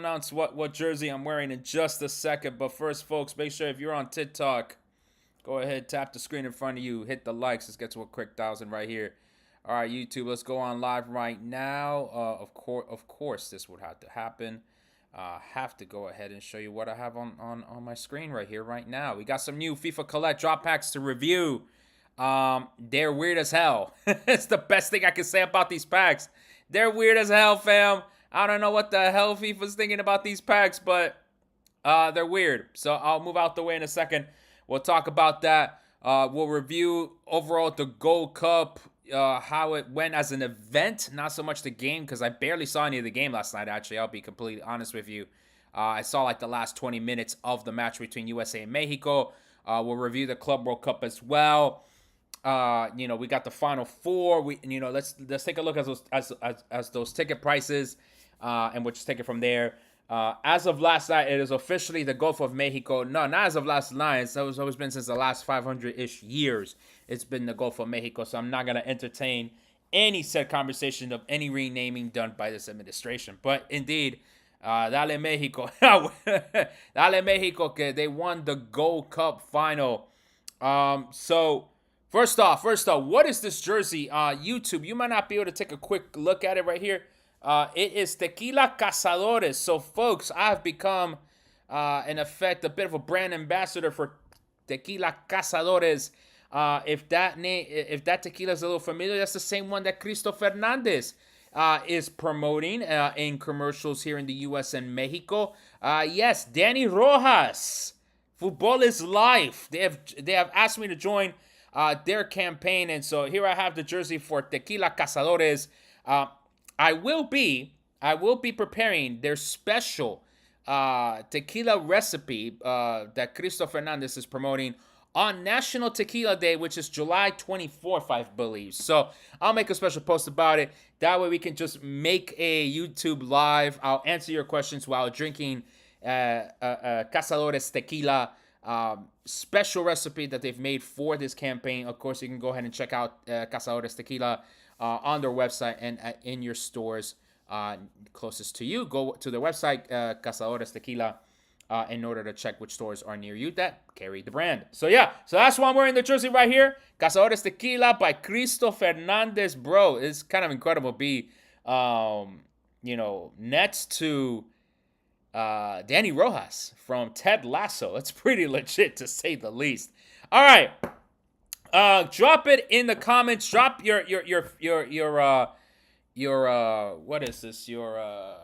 Announce what jersey I'm wearing in just a second. But first, folks, make sure if you're on TikTok, go ahead, tap the screen in front of you, hit the likes. Let's get to a quick 1,000 right here. All right, YouTube, let's go on live right now. Of course, this would have to happen. Have to go ahead and show you what I have on my screen right here right now. We got some new FIFA Collect drop packs to review. They're weird as hell. It's the best thing I can say about these packs. They're weird as hell, fam. I don't know what the hell FIFA's thinking about these packs, but they're weird. So I'll move out the way in a second. We'll talk about that. We'll review overall the Gold Cup, how it went as an event, not so much the game, because I barely saw any of the game last night, actually. I'll be completely honest with you. I saw like the last 20 minutes of the match between USA and Mexico. We'll review the Club World Cup as well. We got the Final Four. Let's take a look at those ticket prices, and we'll just take it from there. As of last night, it is officially the Gulf of Mexico. No, not as of last night. It's always been since the last 500-ish years. It's been the Gulf of Mexico, so I'm not going to entertain any said conversation of any renaming done by this administration. But indeed, Dale Mexico. Dale Mexico, que they won the Gold Cup final. So first off, what is this jersey? YouTube, you might not be able to take a quick look at it right here. It is Tequila Cazadores. So, folks, I've become, in effect, a bit of a brand ambassador for Tequila Cazadores. If that tequila is a little familiar, that's the same one that Cristo Fernandez is promoting in commercials here in the U.S. and Mexico. Yes, Danny Rojas. Football is life. They have asked me to join their campaign, and so here I have the jersey for Tequila Cazadores. I will be preparing their special tequila recipe that Cristo Fernandez is promoting on National Tequila Day, which is July 24th, I believe. So I'll make a special post about it. That way we can just make a YouTube live. I'll answer your questions while drinking Cazadores Tequila special recipe that they've made for this campaign. Of course, you can go ahead and check out Cazadores Tequila on their website and in your stores closest to you. Go to their website, Cazadores Tequila, in order to check which stores are near you that carry the brand. So that's why I'm wearing the jersey right here. Cazadores Tequila by Cristo Fernandez. Bro, it's kind of incredible. Next to Danny Rojas from Ted Lasso. It's pretty legit, to say the least. All right. Drop it in the comments. Drop your what is this? Your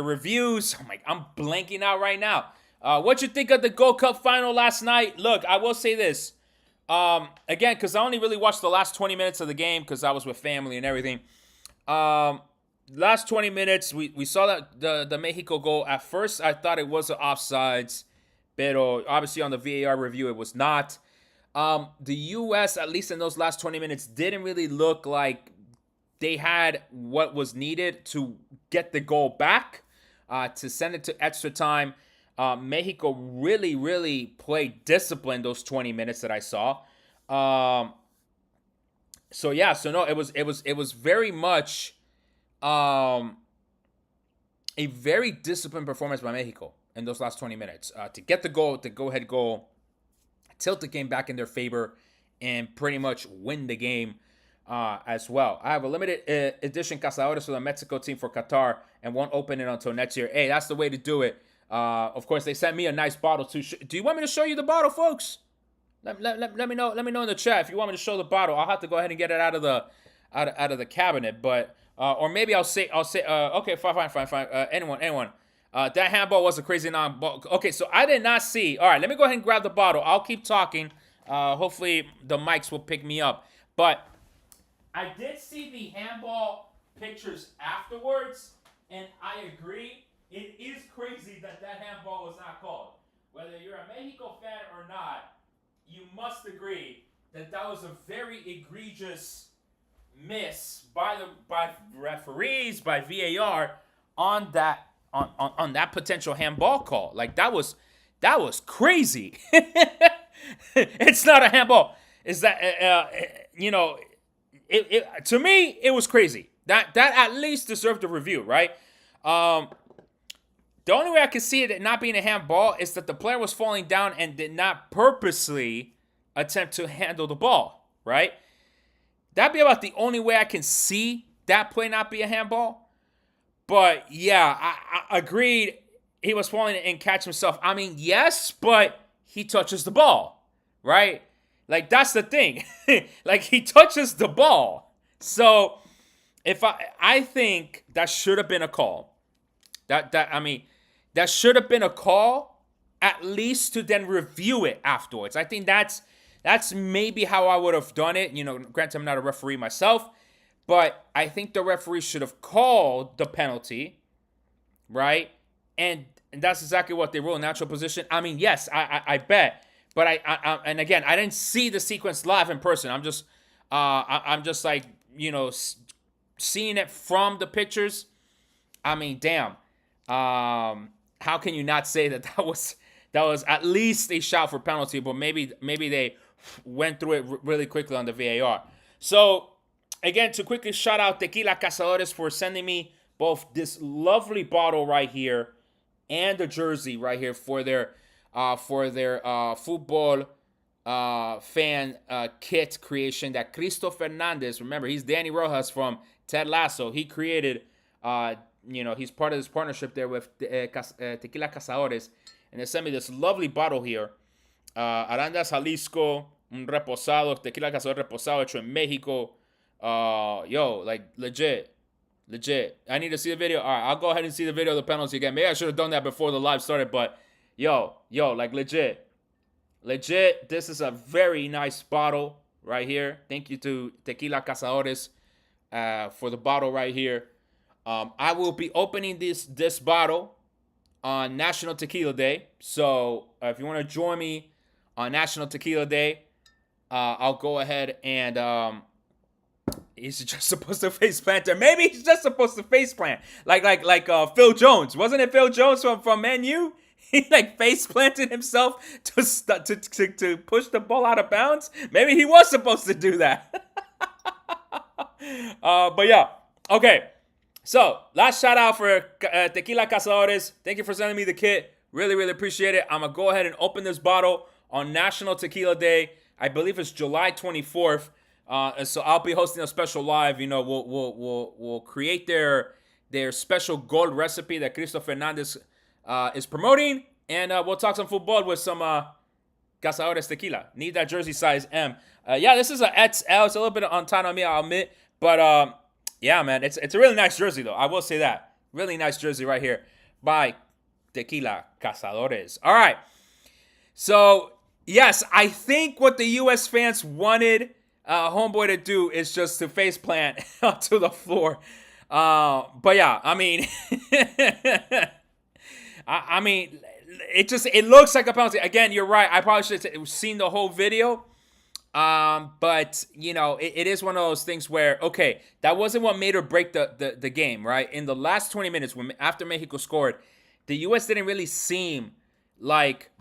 reviews. Oh my, I'm blanking out right now. What you think of the Gold Cup final last night? Look, I will say this. Again, because I only really watched the last 20 minutes of the game because I was with family and everything. Last 20 minutes, we saw that the Mexico goal. At first, I thought it was an offsides, but obviously on the VAR review, it was not. The U.S., at least in those last 20 minutes, didn't really look like they had what was needed to get the goal back, to send it to extra time. Mexico really, really played disciplined those 20 minutes that I saw. It was very much a very disciplined performance by Mexico in those last 20 minutes to get the goal, the go-ahead goal, tilt the game back in their favor, and pretty much win the game as well. I have a limited edition Cazadores for the Mexico team for Qatar and won't open it until next year. Hey, that's the way to do it. Of course, they sent me a nice bottle too. Do you want me to show you the bottle, folks? Let me know. Let me know in the chat if you want me to show the bottle. I'll have to go ahead and get it out of the cabinet, but or maybe I'll say okay, fine. Anyone. That handball was a crazy non-ball. Okay, so I did not see. All right, let me go ahead and grab the bottle. I'll keep talking. Hopefully the mics will pick me up. But I did see the handball pictures afterwards, and I agree. It is crazy that handball was not called. Whether you're a Mexico fan or not, you must agree that was a very egregious miss by referees, by VAR on that potential handball call. Like that was crazy. It's not a handball. Is that to me it was crazy. That at least deserved a review, right? The only way I can see it not being a handball is that the player was falling down and did not purposely attempt to handle the ball, right? That'd be about the only way I can see that play not be a handball. But yeah, I agreed. He was falling and catch himself. I mean, yes, but he touches the ball, right? Like, that's the thing. Like, he touches the ball. So if I think that should have been a call. That should have been a call, at least to then review it afterwards. I think that's maybe how I would have done it. You know, granted, I'm not a referee myself, but I think the referee should have called the penalty, right? And that's exactly what they ruled. Natural position. I mean, yes, I bet. But and again, I didn't see the sequence live in person. I'm just like, you know, seeing it from the pictures. I mean, damn. How can you not say that was at least a shot for penalty? But maybe they went through it really quickly on the VAR. So again, to quickly shout out Tequila Cazadores for sending me both this lovely bottle right here and the jersey right here for their football fan kit creation that Cristo Fernandez, remember, he's Danny Rojas from Ted Lasso. He created, he's part of this partnership there with Tequila Cazadores. And they sent me this lovely bottle here. Arandas Jalisco, un reposado, Tequila Cazador reposado, hecho en Mexico. Like, legit. I need to see the video. All right, I'll go ahead and see the video of the penalty again. Maybe I should have done that before the live started, but like, legit. This is a very nice bottle right here. Thank you to Tequila Cazadores for the bottle right here. I will be opening this bottle on National Tequila Day. So if you want to join me on National Tequila Day, I'll go ahead and he's just supposed to face plant there. Maybe he's just supposed to face plant. Like Phil Jones. Wasn't it Phil Jones from Man U? He like face planted himself to push the ball out of bounds. Maybe he was supposed to do that. But yeah. Okay. So, last shout out for Tequila Cazadores. Thank you for sending me the kit. Really, really appreciate it. I'm going to go ahead and open this bottle on National Tequila Day. I believe it's July 24th. So I'll be hosting a special live. You know, we'll create their special gold recipe that Cristo Fernandez is promoting. And we'll talk some football with some Cazadores Tequila. Need that jersey size M. This is a XL. It's a little bit untied on me, I'll admit. But yeah, man, it's a really nice jersey, though. I will say that. Really nice jersey right here by Tequila Cazadores. All right. So, yes, I think what the U.S. fans wanted Homeboy to do is just to face plant onto the floor. But, yeah, I mean, it looks like a penalty. Again, you're right. I probably should have seen the whole video. But, you know, it is one of those things where, okay, that wasn't what made or break the game, right? In the last 20 minutes, after Mexico scored, the U.S. didn't really seem like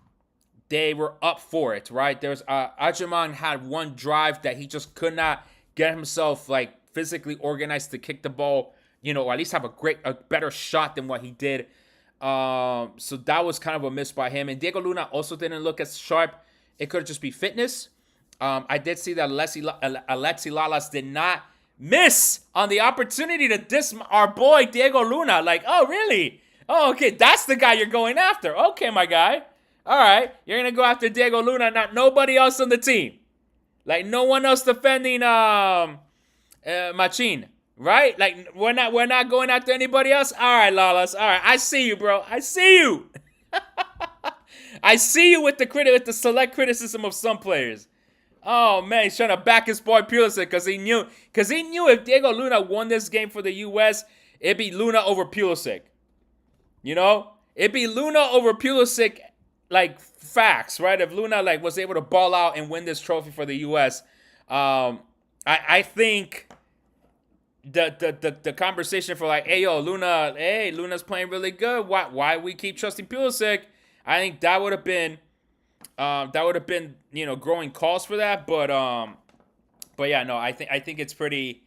they were up for it, right? There's Ajerman had one drive that he just could not get himself, like, physically organized to kick the ball, you know, or at least have a better shot than what he did. So that was kind of a miss by him. And Diego Luna also didn't look as sharp. It could just be fitness. I did see that Alexi Lalas did not miss on the opportunity to diss our boy Diego Luna. Like, oh, really? Oh, okay, that's the guy you're going after. Okay, my guy. All right, you're going to go after Diego Luna, not nobody else on the team. Like, no one else defending Machín, right? Like, we're not going after anybody else? All right, Lalas. All right, I see you, bro. I see you. I see you with the select criticism of some players. Oh, man, he's trying to back his boy Pulisic because he knew if Diego Luna won this game for the U.S., it'd be Luna over Pulisic. You know? It'd be Luna over Pulisic, like, facts, right? If Luna, like, was able to ball out and win this trophy for the U.S., I think the conversation for, like, Luna's playing really good. Why we keep trusting Pulisic? I think that would have been, you know, growing calls for that. But yeah, no, I think it's pretty.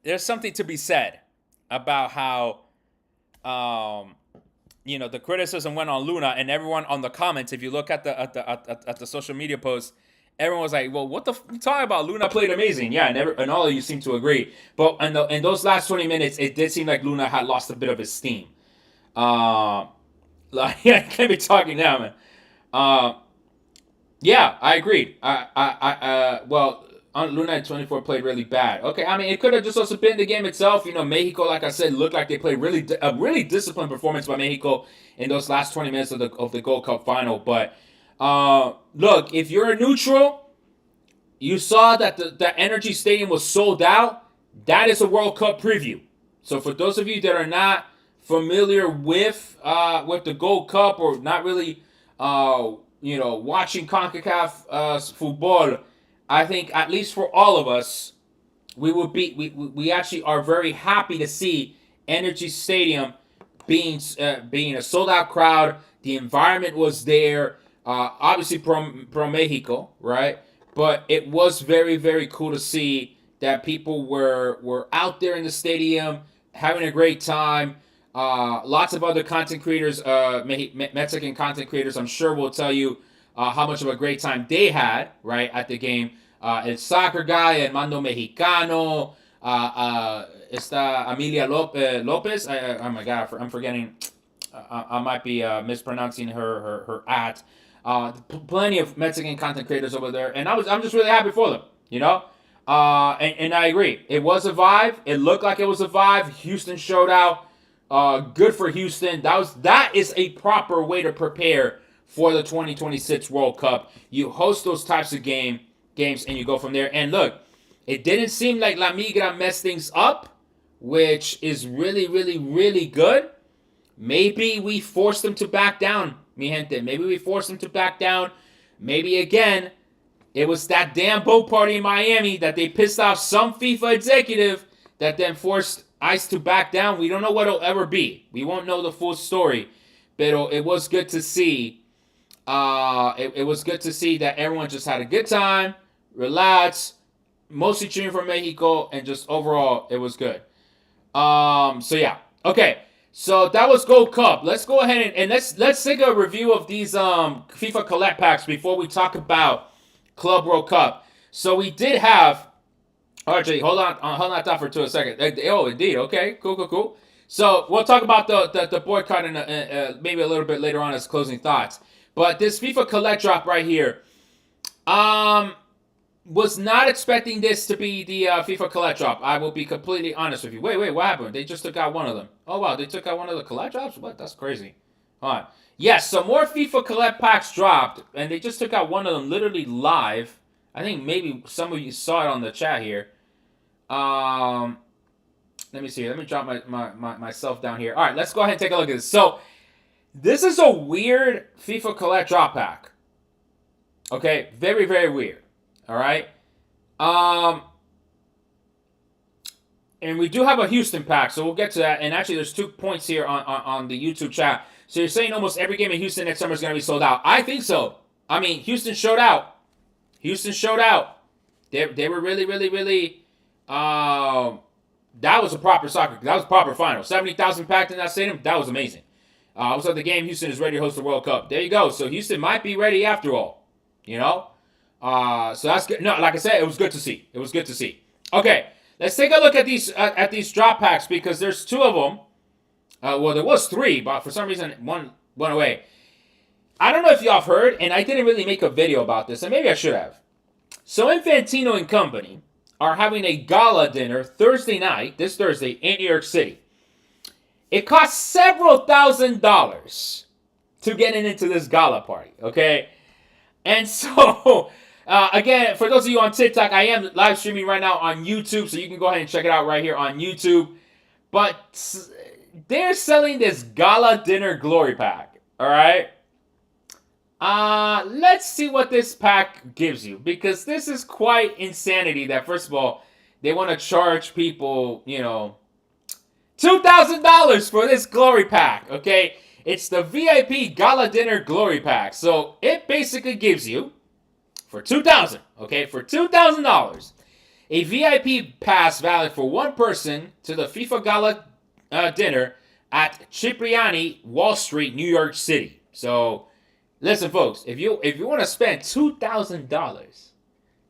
There's something to be said about how, the criticism went on Luna, and everyone on the comments, if you look at the social media posts, everyone was like, "Well, what the you talking about? Luna played amazing." Yeah, and all of you seem to agree. But in those last 20 minutes, it did seem like Luna had lost a bit of his steam. Like, I can't be talking now, man. Uh, yeah, I agreed. Well, Luna at 24 played really bad. Okay, I mean, it could have just also been the game itself. Mexico, like I said, looked like they played a really disciplined performance by Mexico in those last 20 minutes of the Gold Cup final. But look, if you're a neutral, you saw that the Energy Stadium was sold out. That is a World Cup preview. So for those of you that are not familiar with the Gold Cup, or not really watching CONCACAF football, I think at least for all of us, we actually are very happy to see Energy Stadium being a sold out crowd. The environment was there. Obviously pro Mexico, right? But it was very, very cool to see that people were out there in the stadium having a great time. Lots of other content creators, Mexican content creators, I'm sure will tell you how much of a great time they had, right, at the game. El Soccer Guy, El Mando Mexicano, está Amelia Lopez. Oh my God, I'm forgetting. I might be mispronouncing her at. Plenty of Mexican content creators over there, and I'm just really happy for them, and I agree. It was a vibe. It looked like it was a vibe. Houston showed out. Good for Houston. That is a proper way to prepare for the 2026 World Cup. You host those types of games and you go from there. And look, it didn't seem like La Migra messed things up, which is really, really, really good. Maybe we forced them to back down, mi gente. Maybe we forced them to back down. Maybe again, it was that damn boat party in Miami that they pissed off some FIFA executive that then forced ICE to back down. We don't know what it'll ever be. We won't know the full story. But it was good to see. It was good to see that everyone just had a good time, relax, mostly cheering for Mexico, and just overall, it was good. So yeah. Okay. So that was Gold Cup. Let's go ahead and let's take a review of these FIFA collect packs before we talk about Club World Cup. So we did have. RJ, hold on that for 2 seconds. Oh, indeed. Okay, cool. So we'll talk about the boycott in maybe a little bit later on as closing thoughts. But this FIFA collect drop right here, was not expecting this to be the FIFA collect drop. I will be completely honest with you. Wait, what happened? They just took out one of them. Oh wow, they took out one of the collect drops. What? That's crazy. All right. Yes, so more FIFA collect packs dropped, and they just took out one of them literally live. I think maybe some of you saw it on the chat here. Let me see. Let me drop myself down here. All right, let's go ahead and take a look at this. So, this is a weird FIFA collect drop pack. Okay, very, very weird. All right. And we do have a Houston pack, so we'll get to that. And actually, there's 2 points here on the YouTube chat. So you're saying almost every game in Houston next summer is going to be sold out. I think so. I mean, Houston showed out. They were really, really, really. That was a proper soccer. That was a proper final. 70,000 packed in that stadium. That was amazing. I was at the game. Houston is ready to host the World Cup. There you go. So Houston might be ready after all. So that's good. No, like I said, it was good to see. Okay, let's take a look at these drop packs because there's 2 of them. Well, there was 3, but for some reason one went away. I don't know if y'all have heard, and I didn't really make a video about this, and maybe I should have. So Infantino and company are having a gala dinner this Thursday in New York City. It costs several $1,000s to get into this gala party, okay? And so, again, for those of you on TikTok, I am live streaming right now on YouTube, so you can go ahead and check it out right here on YouTube. But they're selling this gala dinner glory pack, all right? Let's see what this pack gives you, because this is quite insanity that, first of all, they want to charge people, $2,000 for this glory pack, okay? It's the VIP Gala Dinner Glory Pack. So it basically gives you, for $2,000, okay, for $2,000, a VIP pass valid for 1 person to the FIFA Gala dinner at Cipriani, Wall Street, New York City. So, listen, folks, if you want to spend $2,000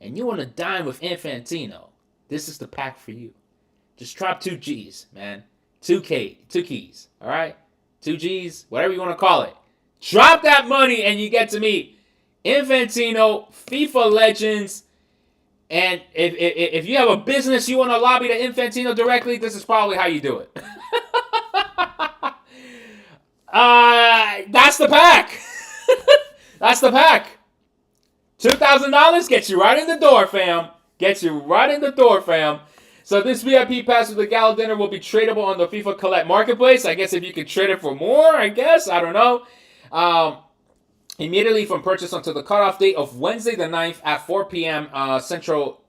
and you want to dine with Infantino, this is the pack for you. Just drop 2 G's, man. 2 keys, all right? 2 G's, whatever you want to call it. Drop that money and you get to meet Infantino, FIFA legends. And if you have a business you want to lobby to Infantino directly, this is probably how you do it. That's the pack. That's the pack. $2,000 gets you right in the door, fam. Gets you right in the door, fam. So this VIP pass with the gala dinner will be tradable on the FIFA Collect Marketplace. I guess if you could trade it for more, I guess. I don't know. Immediately from purchase until the cutoff date of Wednesday the 9th at 4 p.m. Central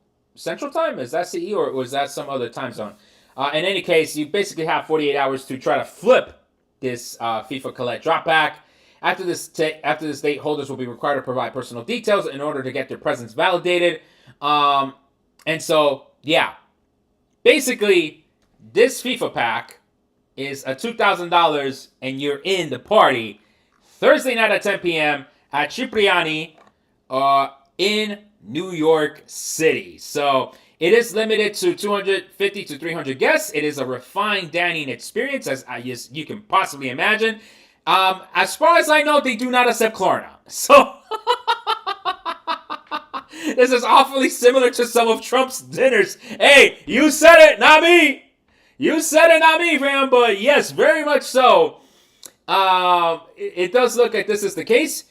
Time? Is that CE or was that some other time zone? In any case, you basically have 48 hours to try to flip this FIFA Collect drop pack. After this date, holders will be required to provide personal details in order to get their presence validated. And so, yeah. Basically, this FIFA pack is a $2,000 and you're in the party Thursday night at 10 p.m. at Cipriani in New York City. So it is limited to 250 to 300 guests. It is a refined dining experience, as you can possibly imagine. As far as I know, they do not accept Klarna. So this is awfully similar to some of Trump's dinners. Hey, you said it, not me. You said it, not me, fam. But yes, very much so. It does look like this is the case.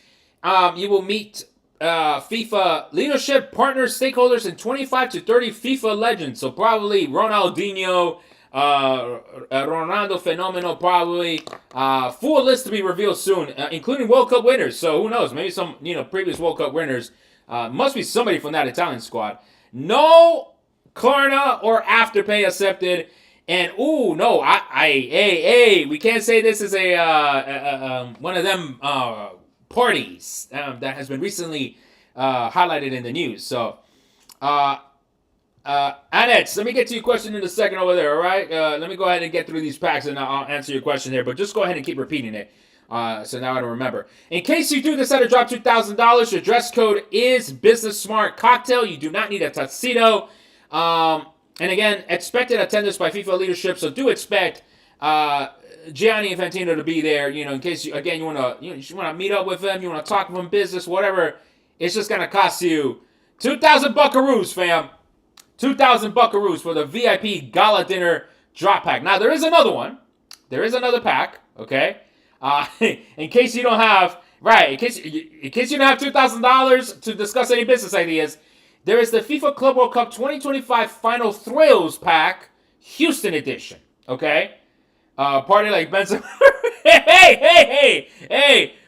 You will meet FIFA leadership, partners, stakeholders, and 25 to 30 FIFA legends. So probably Ronaldinho, Ronaldo Fenomeno, probably. Full list to be revealed soon, including World Cup winners. So who knows? Maybe some previous World Cup winners. Must be somebody from that Italian squad. No Klarna or Afterpay accepted. And no, we can't say this is a one of them parties that has been recently highlighted in the news. So, Annette, let me get to your question in a second over there. All right, let me go ahead and get through these packs and I'll answer your question here. But just go ahead and keep repeating it. So now I don't remember. In case you do decide to drop $2,000, your dress code is Business Smart Cocktail. You do not need a tuxedo. And again, expected attendance by FIFA leadership. So do expect Gianni Infantino to be there. In case you want to meet up with him, you want to talk with him business, whatever. It's just gonna cost you 2,000 buckaroos, fam. 2,000 buckaroos for the VIP gala dinner drop pack. Now there is another one. There is another pack. Okay. In case you don't have in case you don't have $2,000 to discuss any business ideas, there is the FIFA Club World Cup 2025 Final Thrills pack, Houston edition. Okay, party like Benzema. hey!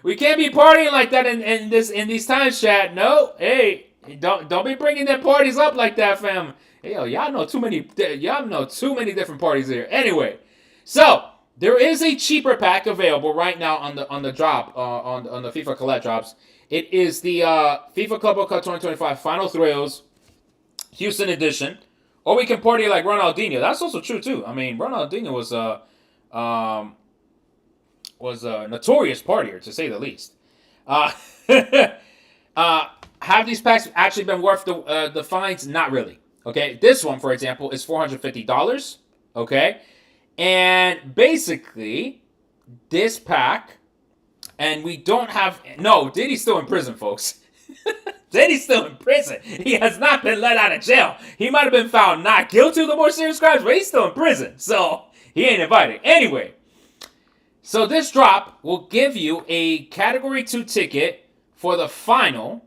We can't be partying like that in these times, chat. No, hey, don't be bringing their parties up like that, fam. Hey, y'all know too many different parties here. Anyway, so. There is a cheaper pack available right now on the drop on the FIFA Collect drops. It is the FIFA Club World Cup 2025 Final Thrills Houston edition, or we can party like Ronaldinho. That's also true too. I mean, Ronaldinho was a notorious partier to say the least. Have these packs actually been worth the fines? Not really. Okay, this one, for example, is $450. Okay. And basically, this pack, and we don't have... No, Diddy's still in prison, folks. Diddy's still in prison. He has not been let out of jail. He might have been found not guilty of the more serious crimes, but he's still in prison. So, he ain't invited. Anyway, so this drop will give you a Category 2 ticket for the final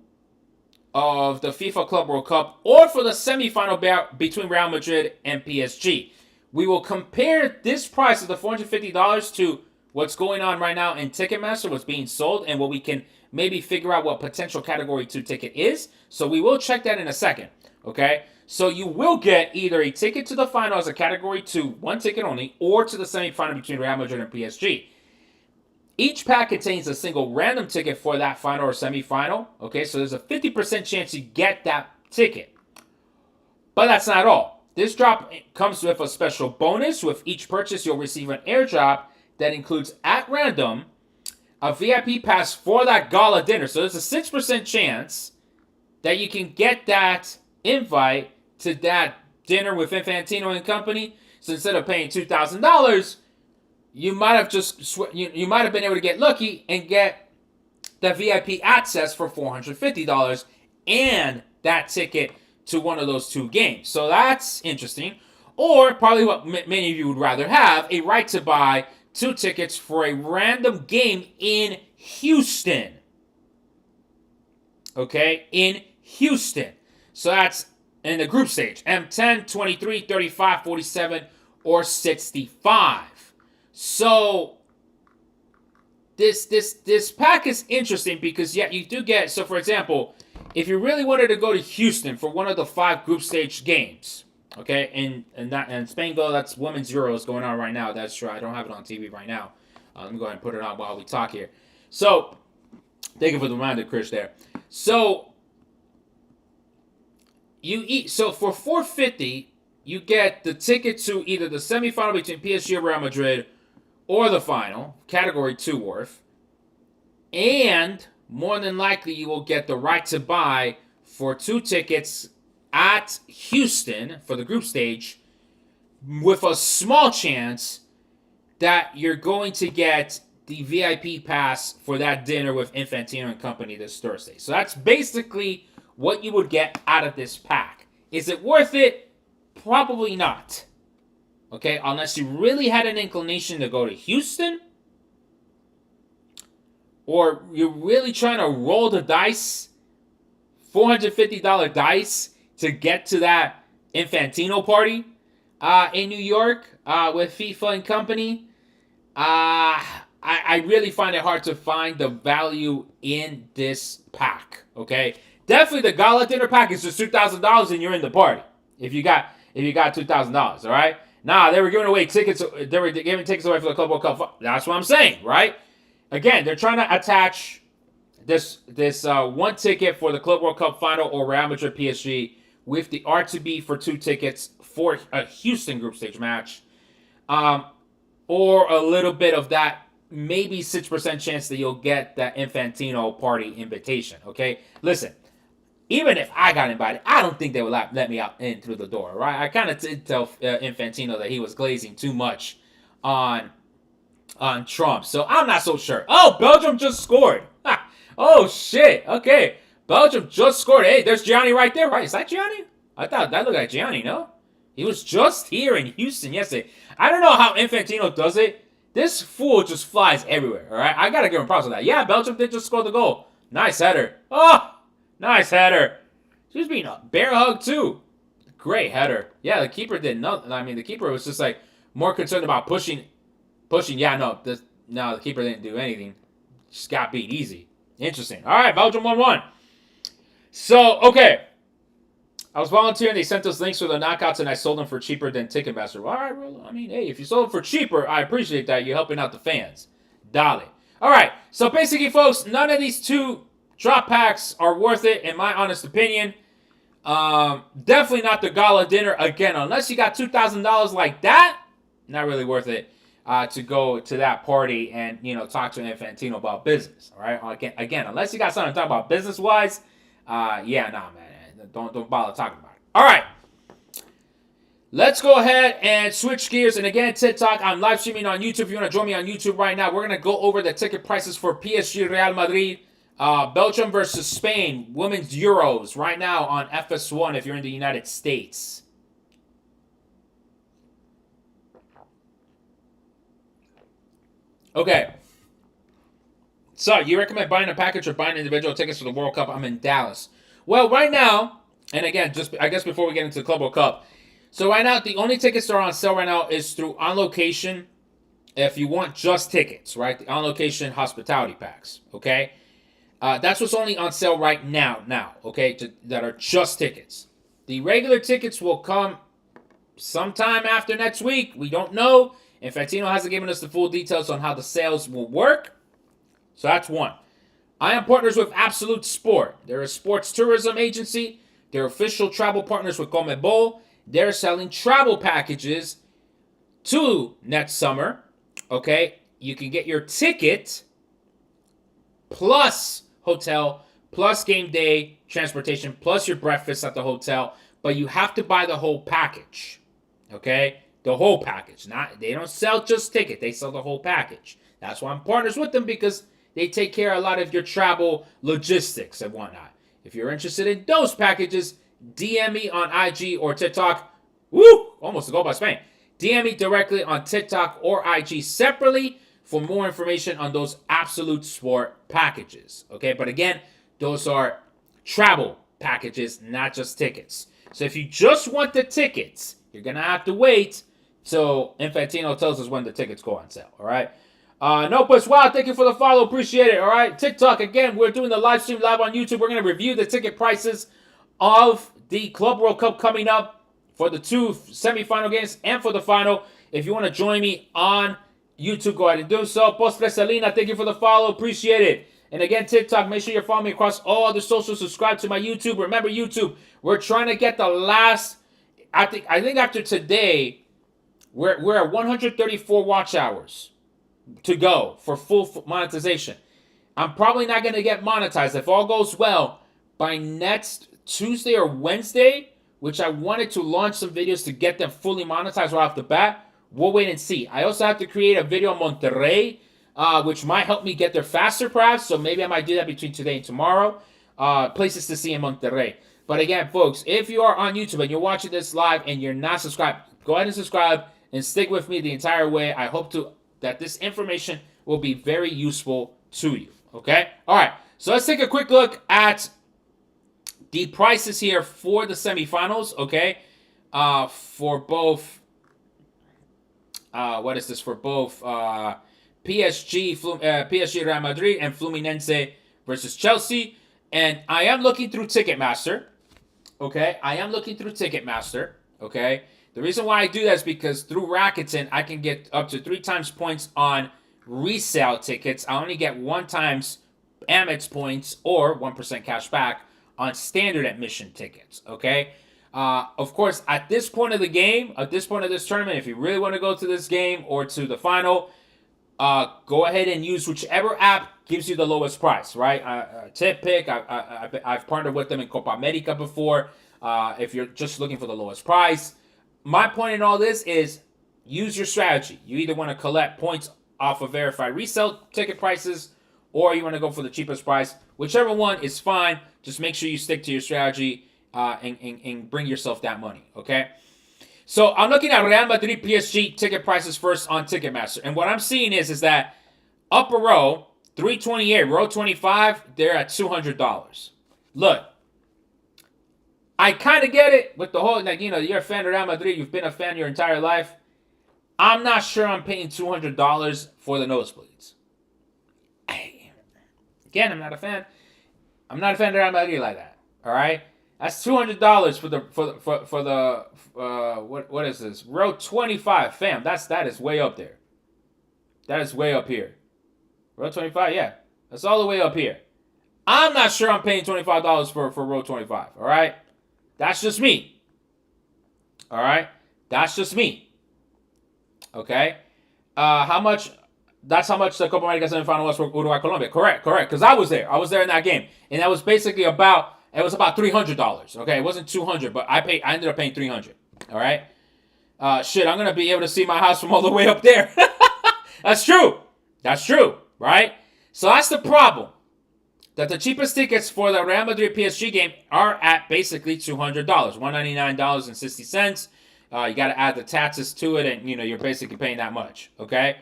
of the FIFA Club World Cup or for the semifinal between Real Madrid and PSG. We will compare this price of the $450 to what's going on right now in Ticketmaster, what's being sold, and what we can maybe figure out what potential Category 2 ticket is. So we will check that in a second, okay? So you will get either a ticket to the final as a Category 2, one ticket only, or to the semifinal between Real Madrid and PSG. Each pack contains a single random ticket for that final or semifinal, okay? So there's a 50% chance you get that ticket. But that's not all. This drop comes with a special bonus. With each purchase, you'll receive an airdrop that includes at random a VIP pass for that gala dinner. So there's a 6% chance that you can get that invite to that dinner with Infantino and company. So instead of paying $2,000, you might have you might have been able to get lucky and get the VIP access for $450 and that ticket to one of those two games. So that's interesting. Or probably what many of you would rather have, a right to buy 2 tickets for a random game in Houston. Okay, in Houston. So that's in the group stage. M10, 23, 35, 47, or 65. So this pack is interesting because, yeah, you do get, so for example, if you really wanted to go to Houston for one of the 5 group stage games, okay, and Spain Go, that's Women's Euros going on right now. That's true. I don't have it on TV right now. Let me go ahead and put it on while we talk here. So, thank you for the reminder, Chris, there. So, so for $450, you get the ticket to either the semifinal between PSG and Real Madrid or the final, Category 2 worth. And more than likely, you will get the right to buy for 2 tickets at Houston for the group stage with a small chance that you're going to get the VIP pass for that dinner with Infantino and company this Thursday. So that's basically what you would get out of this pack. Is it worth it? Probably not. Okay, unless you really had an inclination to go to Houston, or you're really trying to roll the dice, $450 dice, to get to that Infantino party in New York with FIFA and company. I really find it hard to find the value in this pack. Okay, definitely the gala dinner pack is just $2,000 and you're in the party. If you got $2,000, all right. Nah, they were giving away tickets. They were giving tickets away for the Club World Cup. That's what I'm saying, right? Again, they're trying to attach this one ticket for the Club World Cup final or Real Madrid PSG with the R2B for 2 tickets for a Houston group stage match, or a little bit of that maybe 6% chance that you'll get that Infantino party invitation. Okay, listen. Even if I got invited, I don't think they would let me out in through the door, right? I kind of did tell Infantino that he was glazing too much on Trump, so I'm not so sure. Oh, Belgium just scored. Ha. Oh, shit. Okay, Belgium just scored. Hey, there's Gianni right there, right? Is that Gianni? I thought that looked like Gianni, no? He was just here in Houston yesterday. I don't know how Infantino does it. This fool just flies everywhere, all right? I got to give him props on that. Yeah, Belgium did just score the goal. Nice header. Oh! Nice header. She was being a bear hug, too. Great header. Yeah, the keeper did nothing. I mean, the keeper was just, like, more concerned about pushing. Yeah, no, the keeper didn't do anything. Just got beat easy. Interesting. All right, Belgium 1-1. So, okay. I was volunteering. They sent us links for the knockouts, and I sold them for cheaper than Ticketmaster. All right, well, I mean, hey, if you sold them for cheaper, I appreciate that. You're helping out the fans. Dale. All right, so basically, folks, none of these 2 drop packs are worth it, in my honest opinion. Definitely not the gala dinner. Again, unless you got $2,000 like that, not really worth it to go to that party and, talk to Infantino about business. All right. Again, unless you got something to talk about business-wise, yeah, nah, man. Don't bother talking about it. All right. Let's go ahead and switch gears. And again, TikTok, I'm live streaming on YouTube. If you want to join me on YouTube right now, we're going to go over the ticket prices for PSG Real Madrid. Belgium versus Spain, Women's Euros, right now on FS1 if you're in the United States. Okay. So, you recommend buying a package or buying individual tickets for the World Cup? I'm in Dallas. Well, right now, and again, I guess before we get into the Club World Cup, so right now, the only tickets that are on sale right now is through On Location. If you want just tickets, right? The On Location hospitality packs, okay? That's what's only on sale right now, okay, that are just tickets. The regular tickets will come sometime after next week. We don't know. Infantino hasn't given us the full details on how the sales will work. So that's one. I am partners with Absolute Sport. They're a sports tourism agency. They're official travel partners with CONMEBOL. They're selling travel packages to next summer, okay, you can get your ticket plus hotel, plus game day transportation, plus your breakfast at the hotel, but you have to buy the whole package. Okay? The whole package. They don't sell just ticket, they sell the whole package. That's why I'm partners with them, because they take care of a lot of your travel logistics and whatnot. If you're interested in those packages, DM me on IG or TikTok. Woo! Almost a goal by Spain. DM me directly on TikTok or IG separately for more information on those Absolute Sport packages. Okay, but again, those are travel packages, not just tickets. So if you just want the tickets, you're going to have to wait till Infantino tells us when the tickets go on sale. All right. No, but wow, thank you for the follow. Appreciate it. All right. TikTok, again, we're doing the live stream live on YouTube. We're going to review the ticket prices of the Club World Cup coming up for the 2 semifinal games and for the final. If you want to join me on YouTube, go ahead and do so. Post Fresalina, thank you for the follow. Appreciate it. And again, TikTok, make sure you're following me across all the socials. Subscribe to my YouTube. Remember, YouTube, we're trying to get the last, I think after today, we're at 134 watch hours to go for full monetization. I'm probably not going to get monetized if all goes well by next Tuesday or Wednesday, which I wanted to launch some videos to get them fully monetized right off the bat. We'll wait and see. I also have to create a video on Monterrey, which might help me get there faster perhaps, so maybe I might do that between today and tomorrow. Places to see in Monterrey. But again, folks, if you are on YouTube and you're watching this live and you're not subscribed, go ahead and subscribe and stick with me the entire way. I hope that this information will be very useful to you. Okay? All right. So let's take a quick look at the prices here for the semifinals. Okay? For both. What is this? For both PSG Real Madrid and Fluminense versus Chelsea. And I am looking through Ticketmaster. Okay? I am looking through Ticketmaster. Okay? The reason why I do that is because through Rakuten, I can get up to 3 times points on resale tickets. I only get 1 times Amex points or 1% cash back on standard admission tickets. Okay? Of course, at this point of the game, at this point of this tournament, if you really want to go to this game or to the final, go ahead and use whichever app gives you the lowest price, right? TipPick, I've partnered with them in Copa America before. If you're just looking for the lowest price. My point in all this is use your strategy. You either want to collect points off of verified resale ticket prices or you want to go for the cheapest price. Whichever one is fine. Just make sure you stick to your strategy and bring yourself that money, okay? So I'm looking at Real Madrid PSG ticket prices first on Ticketmaster. And what I'm seeing is that upper row, 328, row 25, they're at $200. Look. I kind of get it with the whole, like, you know, you're a fan of Real Madrid. You've been a fan your entire life. I'm not sure I'm paying $200 for the nosebleeds. Again, I'm not a fan. I'm not a fan of Real Madrid like that. All right, that's $200 for the what is this? Row 25, fam. That is way up there. That is way up here. Row 25, yeah, that's all the way up here. I'm not sure I'm paying $25 for row 25. All right. That's just me. All right? That's just me. Okay? How much? That's how much the Copa America semifinal was for Uruguay, Colombia. Correct. Because I was there. I was there in that game. And that was basically about $300. Okay? It wasn't $200, but I ended up paying $300. All right? Shit, I'm going to be able to see my house from all the way up there. That's true. Right? So that's the problem. That the cheapest tickets for the Real Madrid PSG game are at basically $200, $199.60. You got to add the taxes to it, and you're basically paying that much. Okay.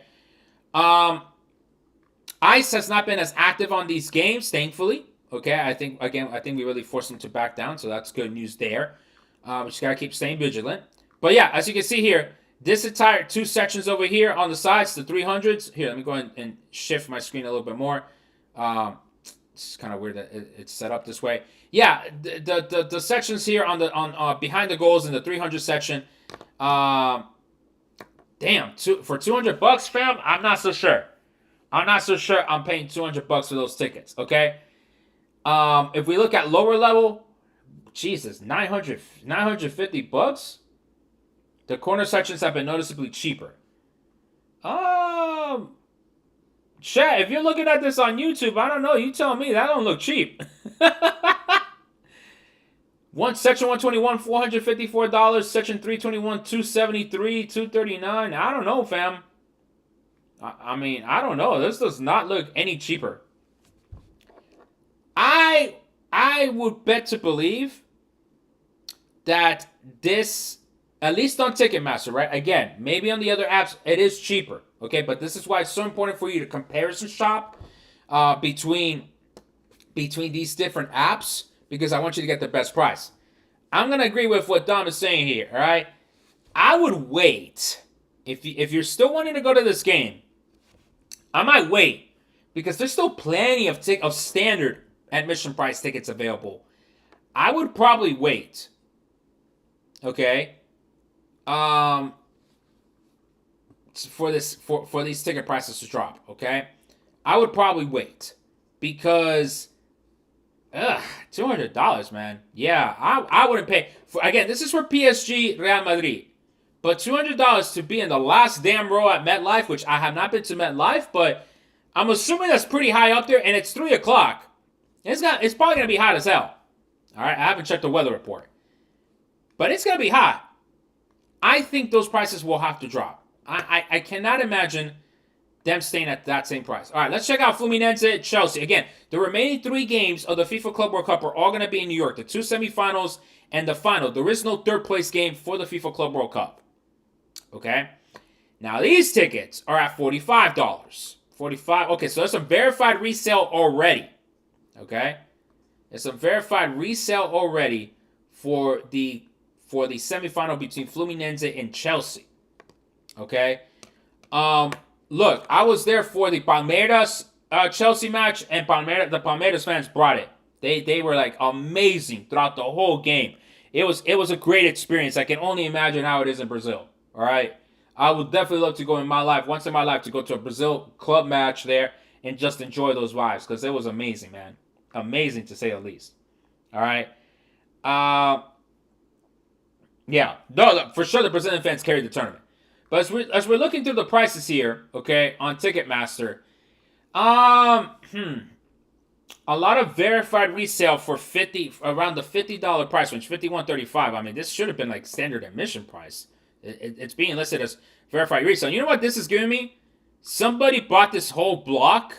ICE has not been as active on these games, thankfully. Okay, I think we really forced them to back down, so that's good news there. We just gotta keep staying vigilant. But yeah, as you can see here, this entire 2 sections over here on the sides, the 300s. Here, let me go ahead and shift my screen a little bit more. It's kind of weird that it's set up this way. Yeah, the sections here on behind the goals in the 300 section. Damn, for $200, fam, I'm not so sure. I'm paying $200 for those tickets. Okay. If we look at lower level, Jesus, $950. The corner sections have been noticeably cheaper. Chat, if you're looking at this on YouTube, I don't know. You tell me. That don't look cheap. Section 121, $454. Section 321, $273, $239. I don't know, fam. I mean, I don't know. This does not look any cheaper. I would bet to believe that this, at least on Ticketmaster, right? Again, maybe on the other apps it is cheaper, okay? But this is why it's so important for you to comparison shop between these different apps, because I want you to get the best price. I'm gonna agree with what Dom is saying here, all right? I would wait if you're still wanting to go to this game. I might wait because there's still plenty of standard admission price tickets available. I would probably wait. Okay. For these ticket prices to drop. Okay. I would probably wait because $200, man. Yeah, I wouldn't pay. Again, this is for PSG Real Madrid. But $200 to be in the last damn row at MetLife, which I have not been to MetLife, but I'm assuming that's pretty high up there, and it's 3 o'clock. It's probably going to be hot as hell. All right, I haven't checked the weather report. But it's going to be hot. I think those prices will have to drop. I cannot imagine them staying at that same price. All right, let's check out Fluminense, Chelsea. Again, the remaining 3 games of the FIFA Club World Cup are all going to be in New York. The 2 semifinals and the final. There is no third place game for the FIFA Club World Cup. Okay? Now, these tickets are at $45. $45. Okay, so there's a verified resale already. Okay? There's some verified resale already for the semifinal between Fluminense and Chelsea. Okay? Look, I was there for the Palmeiras Chelsea match, and the Palmeiras fans brought it. They were like amazing throughout the whole game. It was a great experience. I can only imagine how it is in Brazil. All right? I would definitely love to go once in my life, to go to a Brazil club match there and just enjoy those vibes, because it was amazing, man. Amazing, to say the least. All right? Yeah. No, for sure the Brazilian fans carried the tournament. But as we're looking through the prices here, okay, on Ticketmaster, a lot of verified resale for around the $50 price range, $51.35. I mean, this should have been like standard admission price. It's being listed as verified resale. You know what this is giving me? Somebody bought this whole block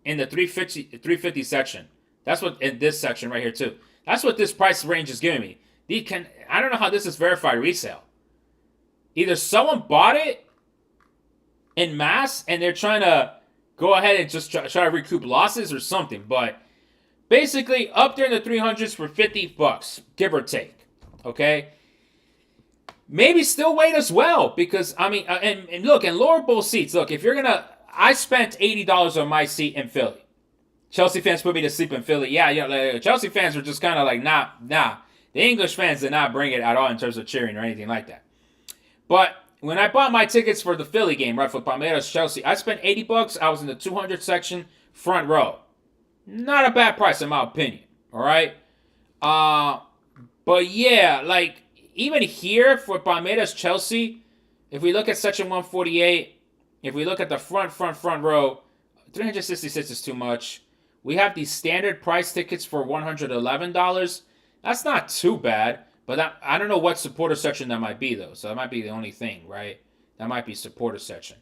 in the 350 section. That's what, in this section right here too. That's what this price range is giving me. I don't know how this is verified resale. Either someone bought it in mass and they're trying to go ahead and just try to recoup losses or something. But basically, up there in the 300s for $50, give or take. Okay? Maybe still wait as well, because, I mean, and look, and lower bowl seats. Look, if you're going to, I spent $80 on my seat in Philly. Chelsea fans put me to sleep in Philly. Yeah, Chelsea fans were just kind of like, nah. The English fans did not bring it at all in terms of cheering or anything like that. But when I bought my tickets for the Philly game, right, for Palmeiras Chelsea, I spent $80. I was in the 200 section, front row. Not a bad price in my opinion. All right. But yeah, like even here for Palmeiras Chelsea, if we look at section 148, if we look at the front row, 366 is too much. We have these standard price tickets for $111. That's not too bad. But I don't know what supporter section that might be, though. So that might be the only thing, right? That might be supporter section.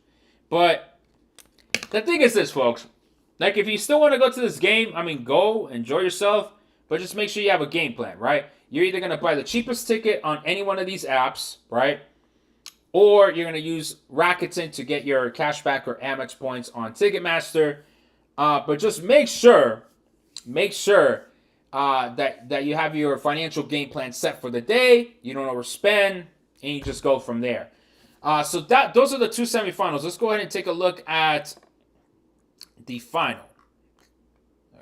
But the thing is this, folks. Like, if you still want to go to this game, I mean, go, enjoy yourself. But just make sure you have a game plan, right? You're either going to buy the cheapest ticket on any one of these apps, right? Or you're going to use Rakuten to get your cashback or Amex points on Ticketmaster. But just make sure that you have your financial game plan set for the day. You don't overspend, and you just go from there. So those are the 2 semifinals. Let's go ahead and take a look at the final.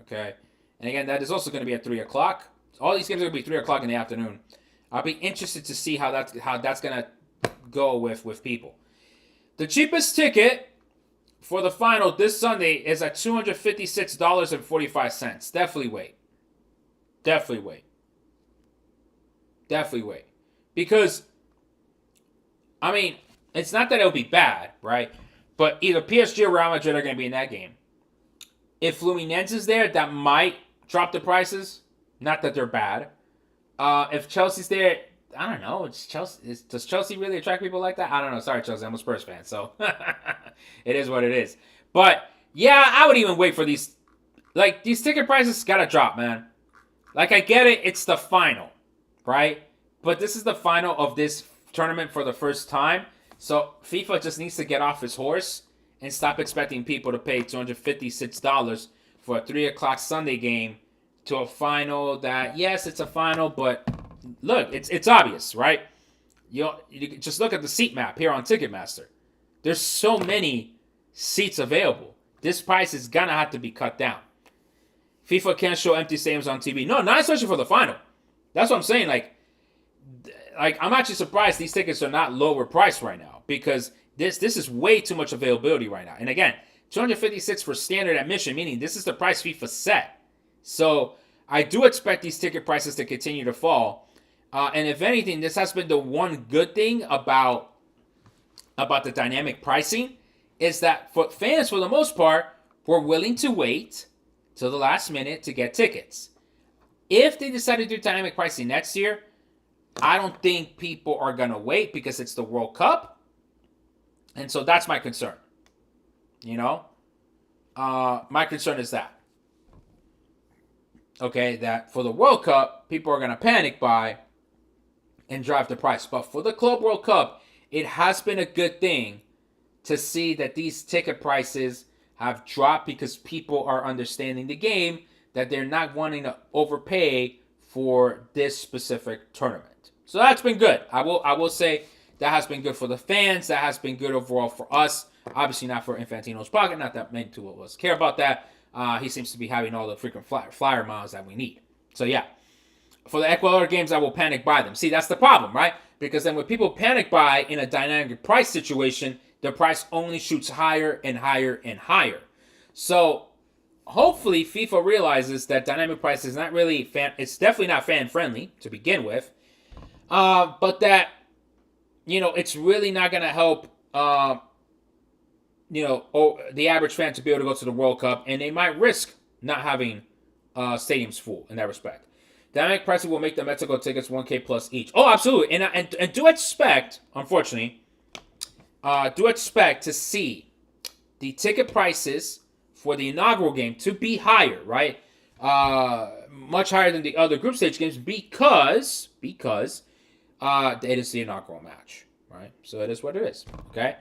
Okay, and again, that is also going to be at 3 o'clock. All these games are going to be 3 o'clock in the afternoon. I'll be interested to see how that's going to go with people. The cheapest ticket for the final this Sunday is at $256.45. Definitely wait. Because, I mean, it's not that it'll be bad, right? But either PSG or Real Madrid are going to be in that game. If Fluminense is there, that might drop the prices. Not that they're bad. If Chelsea's there, I don't know. It's Chelsea. Does Chelsea really attract people like that? I don't know. Sorry, Chelsea. I'm a Spurs fan, so it is what it is. But yeah, I would even wait for these. Like, these ticket prices gotta drop, man. Like, I get it. It's the final, right? But this is the final of this tournament for the first time. So FIFA just needs to get off his horse and stop expecting people to pay $256 for a 3 o'clock Sunday game to a final that, yes, it's a final, but look, it's obvious, right? You just look at the seat map here on Ticketmaster. There's so many seats available. This price is gonna have to be cut down. FIFA can't show empty stadiums on TV. No, not especially for the final. That's what I'm saying. Like I'm actually surprised these tickets are not lower priced right now, because this is way too much availability right now. And again, $256 for standard admission, meaning this is the price FIFA set. So I do expect these ticket prices to continue to fall. And if anything, this has been the one good thing about the dynamic pricing, is that for fans, for the most part, were willing to wait till the last minute to get tickets. If they decide to do dynamic pricing next year, I don't think people are going to wait, because it's the World Cup. And so that's my concern. You know? My concern is that. Okay, that for the World Cup, people are going to panic buy and drive the price. But for the Club World Cup, it has been a good thing to see that these ticket prices have dropped, because people are understanding the game, that they're not wanting to overpay for this specific tournament. So that's been good. I will say that has been good for the fans. That has been good overall for us. Obviously not for Infantino's pocket. Not that many of us care about that. He seems to be having all the frequent flyer miles that we need. So yeah, for the Ecuador games, I will panic buy them. See, that's the problem, right? Because then when people panic buy in a dynamic price situation, the price only shoots higher and higher and higher. So hopefully FIFA realizes that dynamic price is not really it's definitely not fan friendly to begin with. But that, it's really not going to help, the average fan to be able to go to the World Cup, and they might risk not having stadiums full in that respect. Dynamic pricing will make the Mexico tickets $1,000 plus each. Oh, absolutely. And do expect, unfortunately, to see the ticket prices for the inaugural game to be higher, right? Much higher than the other group stage games, because it is the inaugural match, right? So it is what it is, okay?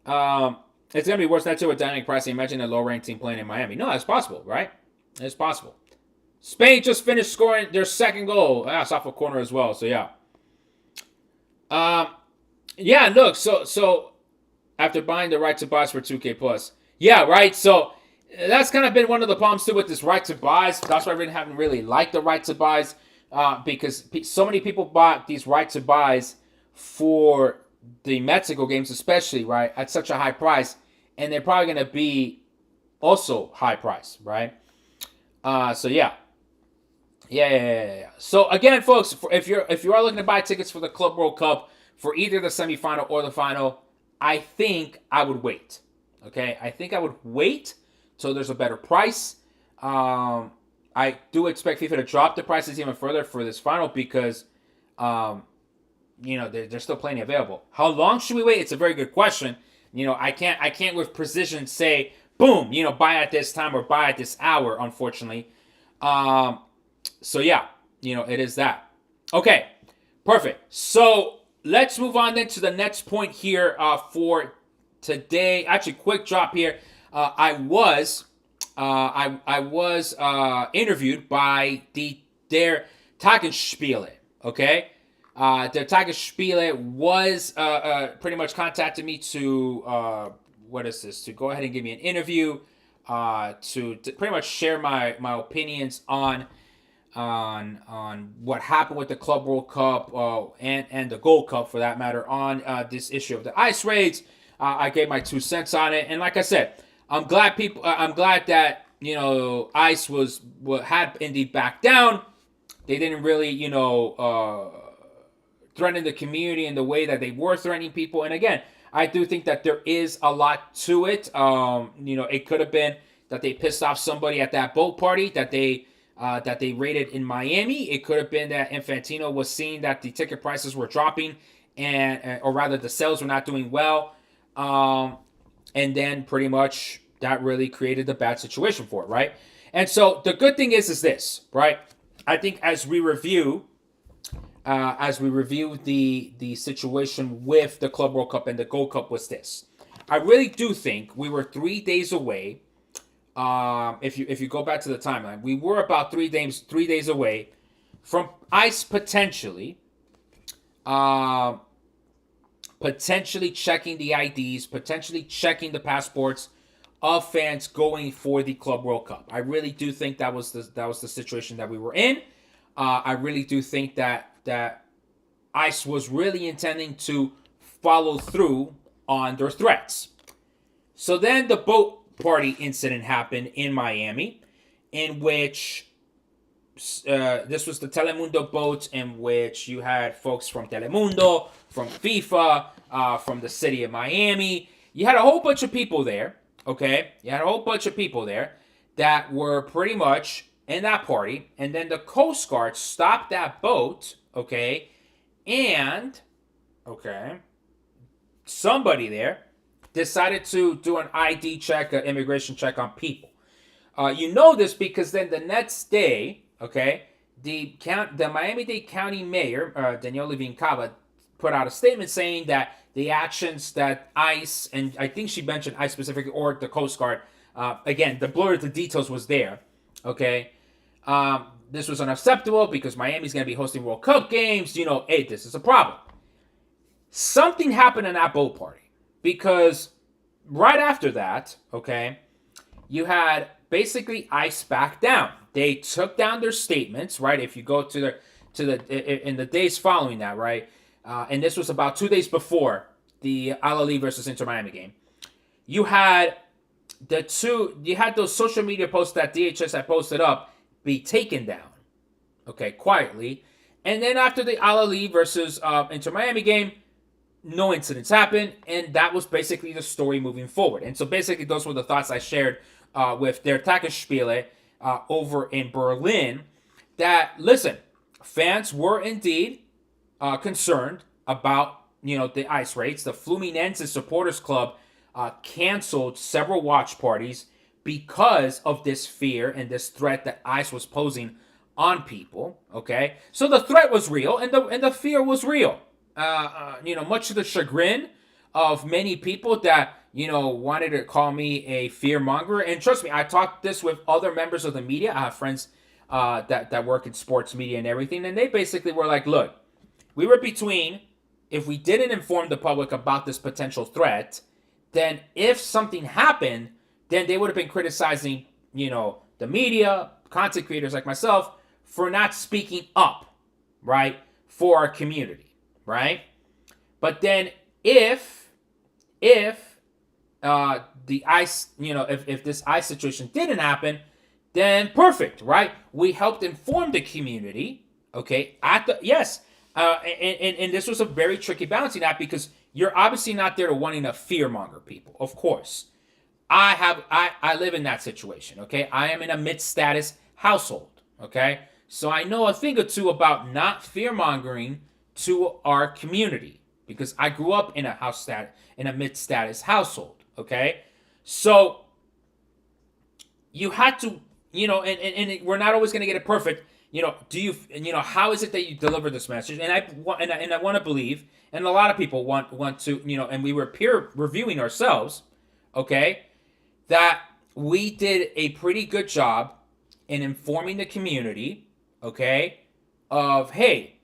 It's going to be worse next year with dynamic pricing. Imagine a low-ranked team playing in Miami. No, it's possible, right? It's possible. Spain just finished scoring their second goal. It's off a corner as well, so yeah. Yeah, look, so after buying the right to buys for $2,000 plus. Yeah, right, so that's kind of been one of the problems too with this right to buys. That's why I really haven't really liked the right to buys, because so many people bought these right to buys for the Mexico games, especially, right, at such a high price, and they're probably going to be also high price, right? So yeah. So again, folks, if you are looking to buy tickets for the Club World Cup for either the semifinal or the final, I think I would wait. Okay, I think I would wait till there's a better price. I do expect FIFA to drop the prices even further for this final, because there's still plenty available. How long should we wait? It's a very good question. I can't with precision say, boom, buy at this time or buy at this hour, unfortunately. So yeah, it is that. Okay, perfect. So let's move on then to the next point here for today. Actually, quick drop here. I was interviewed by their Tagesspiele. Okay, their Tagesspiele was pretty much contacted me to to go ahead and give me an interview, to pretty much share my opinions on what happened with the Club World Cup and the Gold Cup, for that matter, on this issue of the ice raids. I gave my 2 cents on it, and like I said, I'm glad that ICE had indeed backed down. They didn't really threaten the community in the way that they were threatening people. And again, I do think that there is a lot to it. It could have been that they pissed off somebody at that boat party that they raided in Miami. It could have been that Infantino was seeing that the ticket prices were dropping, and or rather the sales were not doing well, and then pretty much that really created the bad situation for it, right? And so the good thing is this, right? I think as we review the situation with the Club World Cup and the Gold Cup was this. I really do think we were 3 days away. If you go back to the timeline, we were about 3 days away from ICE potentially checking the IDs, potentially checking the passports of fans going for the Club World Cup. I really do think that was the situation that we were in. I really do think that ICE was really intending to follow through on their threats. So then the boat party incident happened in Miami, in which this was the Telemundo boat, in which you had folks from Telemundo, from FIFA, from the city of Miami. You had a whole bunch of people there, okay? You had a whole bunch of people there that were pretty much in that party, and then the Coast Guard stopped that boat, okay, and, okay, somebody there decided to do an ID check, an immigration check on people. You know this because then the next day, okay, the Miami-Dade County Mayor, Danielle Levine Cava, put out a statement saying that the actions that ICE, and I think she mentioned ICE specifically, or the Coast Guard, again, the blur of the details was there, okay, this was unacceptable because Miami's going to be hosting World Cup games. You know, hey, this is a problem. Something happened in that boat party because right after that, okay, you had basically ICE back down. They took down their statements, right? If you go to in the days following that, right, and this was about 2 days before the Al Ahly versus Inter Miami game. You had those social media posts that DHS had posted up be taken down, okay, quietly. And then after the Al Ahly versus Inter Miami game, no incidents happened, and that was basically the story moving forward. And so basically those were the thoughts I shared with Der Tagesspiele over in Berlin, that, listen, fans were indeed concerned about, the ICE raids. The Fluminense Supporters Club canceled several watch parties because of this fear and this threat that ICE was posing on people, okay? So the threat was real, and the fear was real. Much to the chagrin of many people that, wanted to call me a fear monger. And trust me, I talked this with other members of the media. I have friends that work in sports media and everything, and they basically were like, look, we were between, if we didn't inform the public about this potential threat, then if something happened, then they would have been criticizing, the media, content creators like myself, for not speaking up, right, for our community, right? But then if the ICE, if this ICE situation didn't happen, then perfect, right? We helped inform the community, okay, and this was a very tricky balancing act because you're obviously not there to wanting to fearmonger people, of course. I live in that situation, okay? I am in a mid-status household, okay? So I know a thing or two about not fear-mongering to our community because I grew up in a mid-status household, okay? So you had to, and we're not always going to get it perfect. How is it that you deliver this message? And I want to believe, and a lot of people want to, and we were peer reviewing ourselves, okay, that we did a pretty good job in informing the community, okay, of, hey,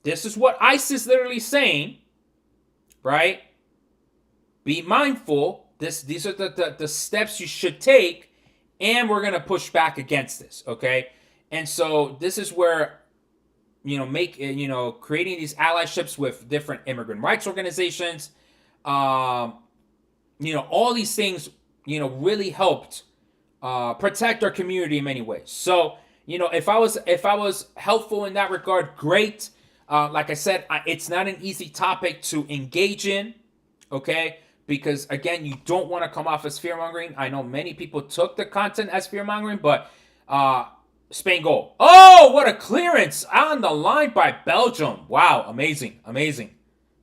this is what ICE is literally saying, right? Be mindful. These are the steps you should take, and we're going to push back against this, okay? And so this is where, creating these allyships with different immigrant rights organizations, all these things, really helped protect our community in many ways. So, if I was helpful in that regard, great. Like I said, it's not an easy topic to engage in, okay? because again, you don't want to come off as fear mongering. I know many people took the content as fear mongering, but Spain goal. Oh, what a clearance on the line by Belgium. Wow, amazing, amazing.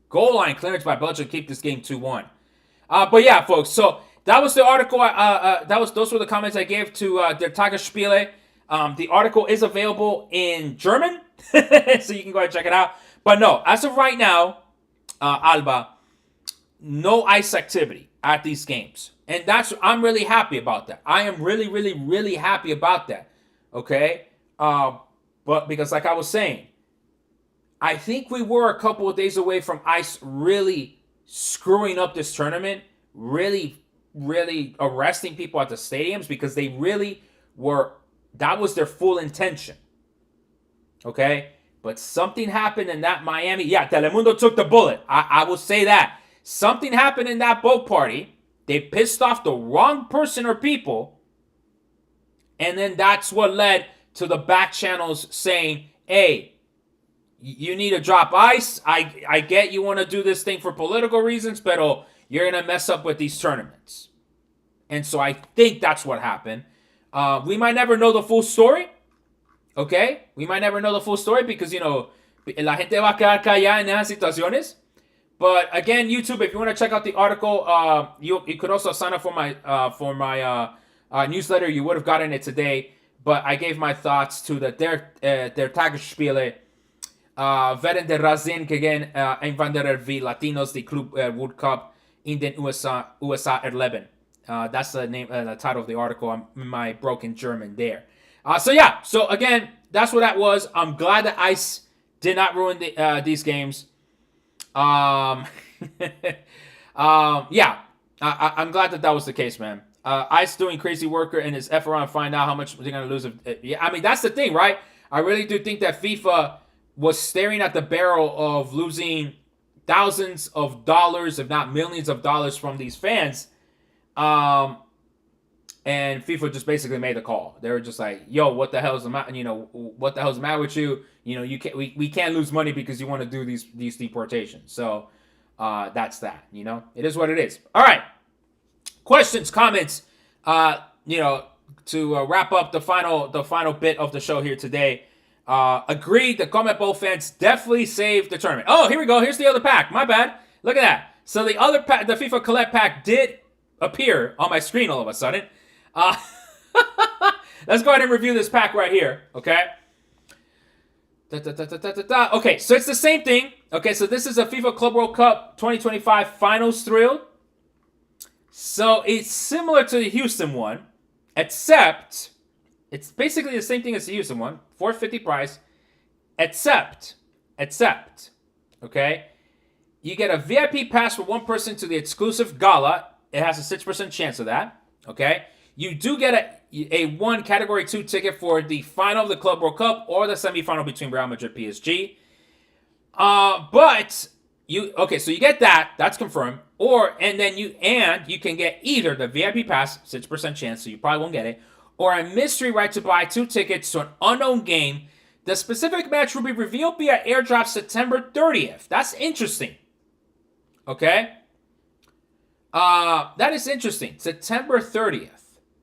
Goal line clearance by Belgium, keep this game 2-1. But yeah, folks, so that was the article. Those were the comments I gave to Der Tagesspiele. The article is available in German, so you can go ahead and check it out. But no, as of right now, Alba, no ice activity at these games. And I'm really happy about that. I am really, really, really happy about that. Okay? But because like I was saying, I think we were a couple of days away from ice really screwing up this tournament, really, really arresting people at the stadiums because they really were, that was their full intention. Okay? But something happened in that Miami. Yeah, Telemundo took the bullet. I will say that. Something happened in that boat party. They pissed off the wrong person or people. And then that's what led to the back channels saying, hey, you need to drop ice. I get you want to do this thing for political reasons, but you're going to mess up with these tournaments. And so I think that's what happened. We might never know the full story. Okay? We might never know the full story because, la gente va a quedar callada en esas situaciones. But again, YouTube, if you want to check out the article, you could also sign up for my newsletter. You would have gotten it today. But I gave my thoughts to der Tagesspiele. Während der Rasen gegen Einwanderer wie Latinos, die Club World Cup in den USA erleben. That's the name, the title of the article. I'm in my broken German there. So again, that's what that was. I'm glad that ice did not ruin these games. I'm glad that was the case, man. Ice doing crazy worker in his effort to find out how much they're gonna lose. That's the thing, right? I really do think that FIFA was staring at the barrel of losing thousands of dollars, if not millions of dollars, from these fans. And FIFA just basically made the call. They were just like, "Yo, what the hell's the matter? What the hell's the matter with you? You can't. We can't lose money because you want to do these deportations." So, that's that. It is what it is. All right. Questions, comments. To wrap up the final bit of the show here today. Agreed. The CONMEBOL fans definitely saved the tournament. Oh, here we go. Here's the other pack. My bad. Look at that. So the other pack, the FIFA Collect pack, did appear on my screen all of a sudden. Let's go ahead and review this pack right here, okay? Okay, so it's the same thing. Okay, so this is a FIFA Club World Cup 2025 Finals Thrill. So it's similar to the Houston one, except it's basically the same thing as the Houston one, $450 price, except, okay? You get a VIP pass for one person to the exclusive gala. It has a 6% chance of that, okay? You do get a one Category 2 ticket for the final of the Club World Cup or the semifinal between Real Madrid and PSG. So you get that. That's confirmed. And then you can get either the VIP pass, 6% chance, so you probably won't get it, or a mystery right to buy 2 tickets to an unknown game. The specific match will be revealed via airdrop September 30th. That's interesting. Okay? That is interesting. September 30th.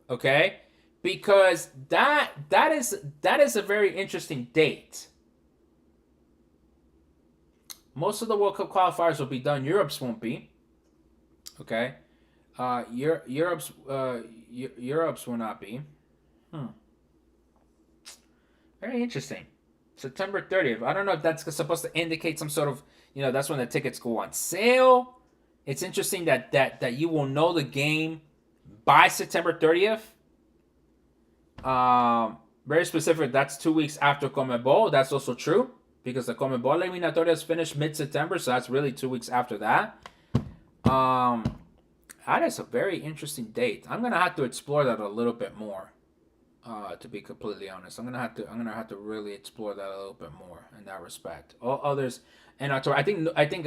Okay? Because that is a very interesting date. Most of the World Cup qualifiers will be done. Europe's won't be. Okay? Europe's will not be. Very interesting. September 30th. I don't know if that's supposed to indicate some sort of, that's when the tickets go on sale. It's interesting that you will know the game by September 30th. Very specific. That's 2 weeks after CONMEBOL. That's also true because the CONMEBOL eliminatorias finished mid-September, so that's really 2 weeks after that. That is a very interesting date. I'm gonna have to explore that a little bit more. To be completely honest, I'm gonna have to really explore that a little bit more in that respect. All others in October. I think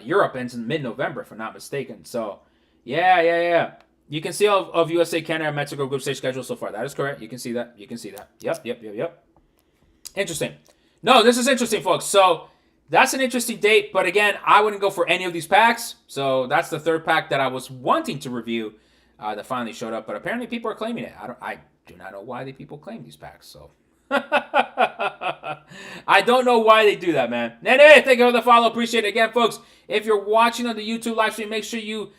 Europe ends in mid-November, if I'm not mistaken. So, yeah. You can see all of USA, Canada, and Mexico group stage schedule so far. That is correct. You can see that. Yep. Interesting. No, this is interesting, folks. So that's an interesting date. But again, I wouldn't go for any of these packs. So that's the third pack that I was wanting to review that finally showed up. But apparently people are claiming it. I do not know why the people claim these packs. So I don't know why they do that, man. Anyway, thank you for the follow. Appreciate it again, folks. If you're watching on the YouTube live stream, make sure you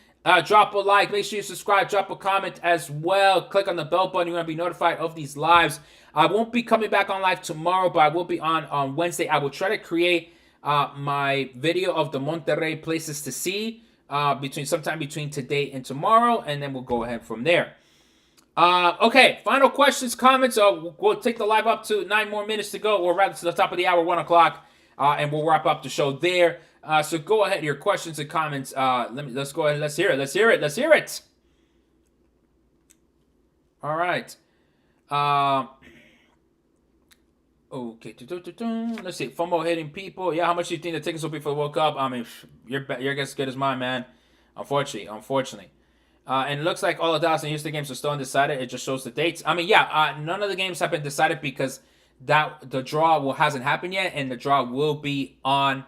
drop a like. Make sure you subscribe. Drop a comment as well. Click on the bell button. You want to be notified of these lives. I won't be coming back on live tomorrow, but I will be on Wednesday. I will try to create my video of the Monterrey places to see sometime between today and tomorrow, and then we'll go ahead from there. Okay, final questions, comments. We'll take the live up to 9 more minutes to go, or rather to the top of the hour, 1 o'clock, and we'll wrap up the show there. So go ahead, your questions and comments. Let's go ahead. Let's hear it. Let's hear it. Let's hear it. All right. Okay. Let's see. FOMO hitting people. Yeah, how much do you think the tickets will be for the World Cup? I mean, your guess as good as mine, man. Unfortunately. And it looks like all the Dallas and Houston games are still undecided. It just shows the dates. I mean, yeah, none of the games have been decided because the draw hasn't happened yet, and the draw will be on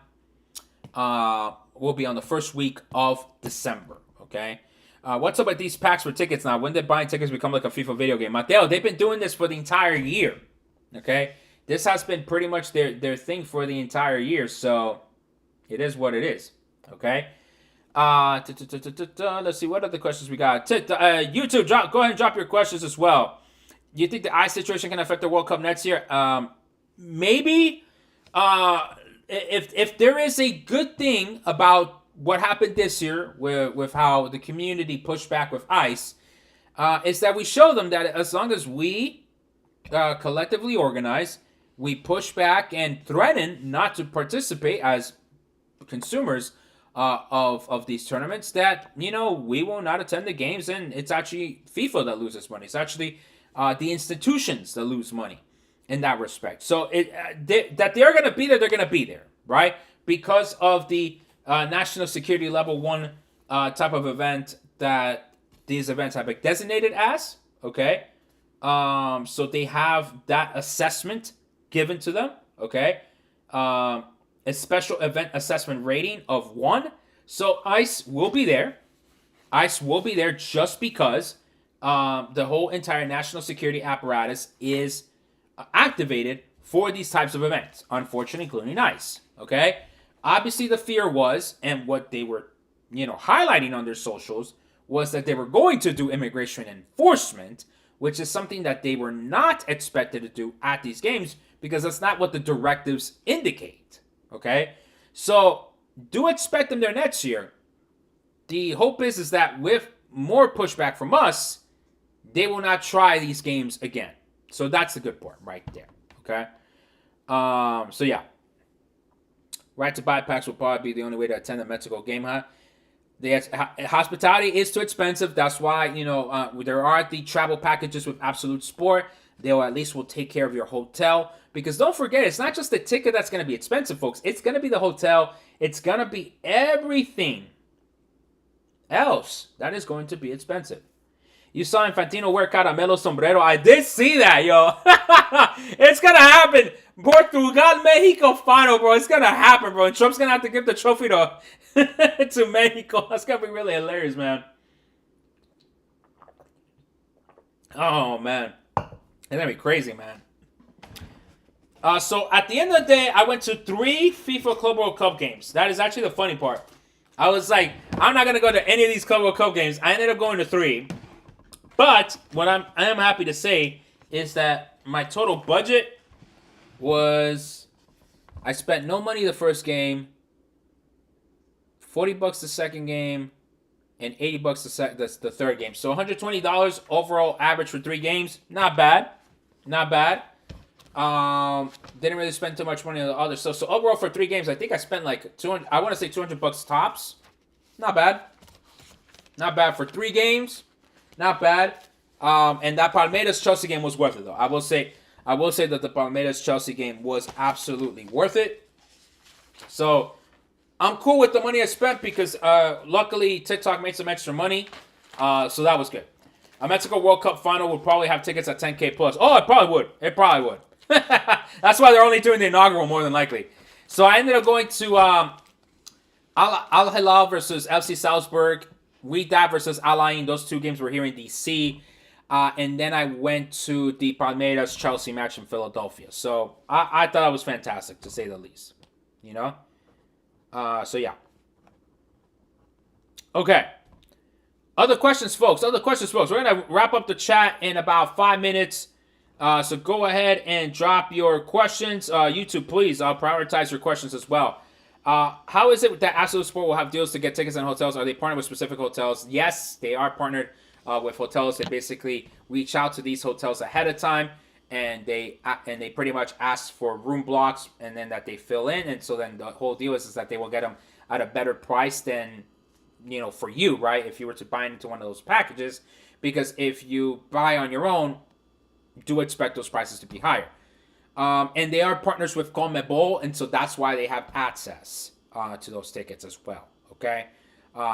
the first week of December. Okay. What's up with these packs for tickets now? When did buying tickets become like a FIFA video game? Mateo, they've been doing this for the entire year. Okay. This has been pretty much their thing for the entire year, so it is what it is. Okay. Let's see what other questions we got. YouTube, go ahead and drop your questions as well. Do you think the ice situation can affect the World Cup next year? Maybe. If there is a good thing about what happened this year with how the community pushed back with ice, is that we show them that as long as we collectively organize, we push back and threaten not to participate as consumers of these tournaments, that we will not attend the games, and it's actually FIFA that loses money. It's actually the institutions that lose money in that respect. So that they're going to be there, they're going to be there, right? Because of the national security level 1 type of event that these events have been designated as. Okay, so they have that assessment given to them. Okay. A special event assessment rating of 1. So ICE will be there. ICE will be there just because the whole entire national security apparatus is activated for these types of events, unfortunately, including ICE. Okay? Obviously, the fear was, and what they were, highlighting on their socials, was that they were going to do immigration enforcement, which is something that they were not expected to do at these games because that's not what the directives indicate. Okay, so do expect them there next year. The hope is that with more pushback from us, they will not try these games again. So that's the good part right there. Okay, so yeah, right to buy packs will probably be the only way to attend the Mexico game. The hospitality is too expensive. That's why there are the travel packages with Absolute Sport. They'll at least will take care of your hotel. Because don't forget, it's not just the ticket that's going to be expensive, folks. It's going to be the hotel. It's going to be everything else that is going to be expensive. You saw Infantino wear Caramelo sombrero. I did see that, yo. It's going to happen. Portugal, Mexico final, bro. It's going to happen, bro. And Trump's going to have to give the trophy to Mexico. That's going to be really hilarious, man. Oh, man. It's going to be crazy, man. So at the end of the day, I went to 3 FIFA Club World Cup games. That is actually the funny part. I was like, I'm not going to go to any of these Club World Cup games. I ended up going to 3. But what I am happy to say is that my total budget was, I spent no money the first game, $40 the second game, and $80 the third game. So $120 overall average for 3 games. Not bad. Not bad. Didn't really spend too much money on the other stuff. So overall for 3 games, I think I spent like $200. I want to say $200 tops. Not bad. Not bad for 3 games. Not bad. And that Palmeiras Chelsea game was worth it though. I will say that the Palmeiras Chelsea game was absolutely worth it. So I'm cool with the money I spent because luckily TikTok made some extra money. So that was good. A Mexico World Cup final would probably have tickets at 10K plus. Oh, it probably would. It probably would. That's why they're only doing the inaugural more than likely. So I ended up going to Al Hilal versus FC Salzburg. Wydad versus Al Ain. Those two games were here in DC. And then I went to the Palmeiras Chelsea match in Philadelphia. So I thought it was fantastic, to say the least. You know? So yeah. Okay. Other questions, folks. We're going to wrap up the chat in about 5 minutes. So go ahead and drop your questions. YouTube, please, I'll prioritize your questions as well. How is it that Absolute Sport will have deals to get tickets and hotels? Are they partnered with specific hotels? Yes, they are partnered with hotels. They basically reach out to these hotels ahead of time, and they pretty much ask for room blocks, and then that they fill in. And so then the whole deal is that they will get them at a better price than, you know, for you, right? If you were to buy into one of those packages, because if you buy on your own, do expect those prices to be higher. And they are partners with CONMEBOL, and so that's why they have access to those tickets as well, okay?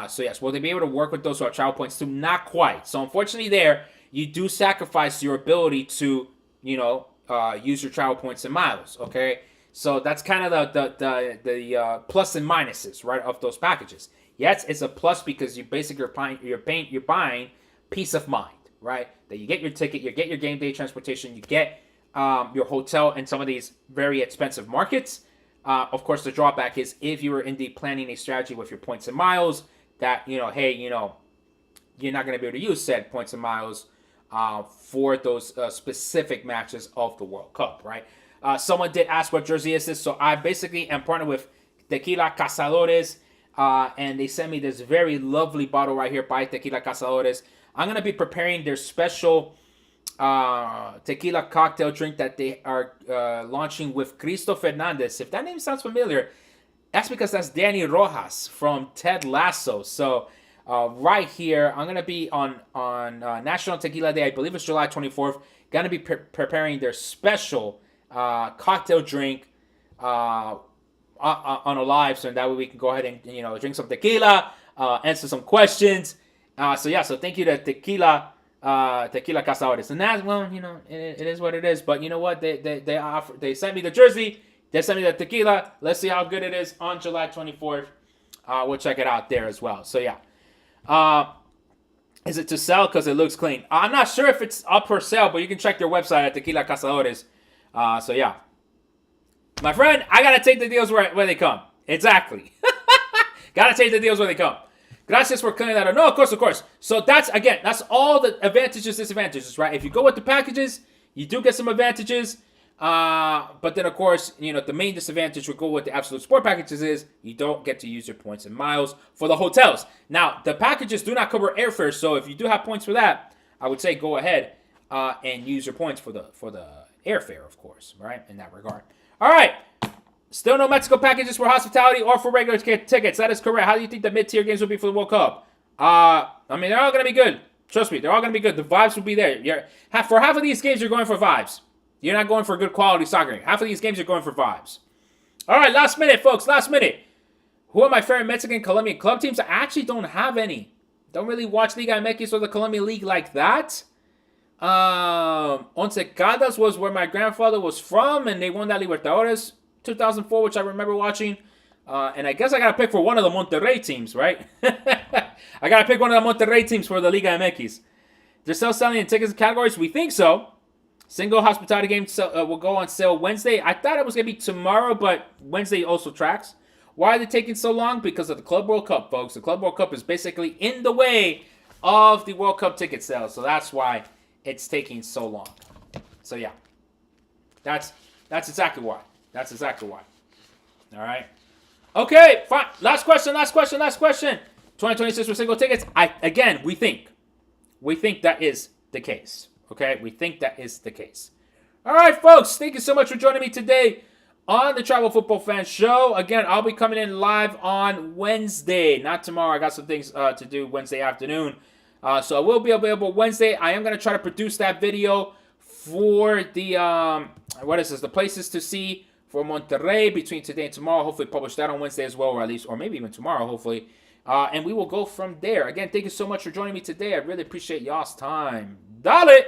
So yes, will they be able to work with those who have travel points too? Not quite. So unfortunately there, you do sacrifice your ability to, you know, use your travel points and miles, okay? So that's kind of the plus and minuses, right, of those packages. Yes, it's a plus because you basically you're buying peace of mind, right? That you get your ticket, you get your game day transportation, you get your hotel in some of these very expensive markets. Of course, the drawback is if you were indeed planning a strategy with your points and miles, that, you know, hey, you know, you're not going to be able to use said points and miles for those specific matches of the World Cup, right? Someone did ask what jersey is this, so I basically am partnered with Tequila Cazadores, and they sent me this very lovely bottle right here by Tequila Cazadores. I'm going to be preparing their special tequila cocktail drink that they are launching with Cristo Fernandez. If that name sounds familiar, that's because that's Danny Rojas from Ted Lasso. So right here, I'm going to be on National Tequila Day. I believe it's July 24th. Going to be preparing their special cocktail drink on a live, so that way we can go ahead and, you know, drink some tequila, answer some questions. So yeah, so thank you to Tequila Cazadores. And that, well, you know, it is what it is. But you know what? They sent me the jersey. They sent me the tequila. Let's see how good it is on July 24th. We'll check it out there as well. So yeah. Is it to sell because it looks clean? I'm not sure if it's up for sale, but you can check their website at Tequila Cazadores. So yeah. My friend, I gotta take the deals where they come. Exactly. Gotta take the deals where they come. Gracias for clearing that up. No, of course. So that's all the advantages, disadvantages, right? If you go with the packages, you do get some advantages. But then, of course, you know, the main disadvantage with go with the Absolute Sport packages is you don't get to use your points and miles for the hotels. Now, the packages do not cover airfare, so if you do have points for that, I would say go ahead and use your points for the airfare, of course, right? In that regard. All right. Still no Mexico packages for hospitality or for regular tickets. That is correct. How do you think the mid-tier games will be for the World Cup? I mean, they're all going to be good. Trust me, they're all going to be good. The vibes will be there. For half of these games, you're going for vibes. You're not going for good quality soccer. Half of these games, you're going for vibes. All right, last minute, folks. Last minute. Who are my favorite Mexican, Colombian club teams? I actually don't have any. Don't really watch Liga MX or the Colombian League like that. Once Caldas was where my grandfather was from, and they won that Libertadores 2004, which I remember watching. And I guess I got to pick for one of the Monterrey teams, right? I got to pick one of the Monterrey teams for the Liga MX. They're still selling in tickets and categories? We think so. Single hospitality game will go on sale Wednesday. I thought it was going to be tomorrow, but Wednesday also tracks. Why are they taking so long? Because of the Club World Cup, folks. The Club World Cup is basically in the way of the World Cup ticket sales. So that's why it's taking so long. So yeah. That's exactly why. That's exactly why. All right. Okay, fine. Last question. 2026 for single tickets. We think that is the case. Okay, we think that is the case. All right, folks. Thank you so much for joining me today on the Travel Football Fan Show. Again, I'll be coming in live on Wednesday, not tomorrow. I got some things to do Wednesday afternoon. So I will be available Wednesday. I am going to try to produce that video for the, the places to see for Monterrey between today and tomorrow. Hopefully publish that on Wednesday as well, or maybe even tomorrow, hopefully. And we will go from there. Again, thank you so much for joining me today. I really appreciate y'all's time. Dale!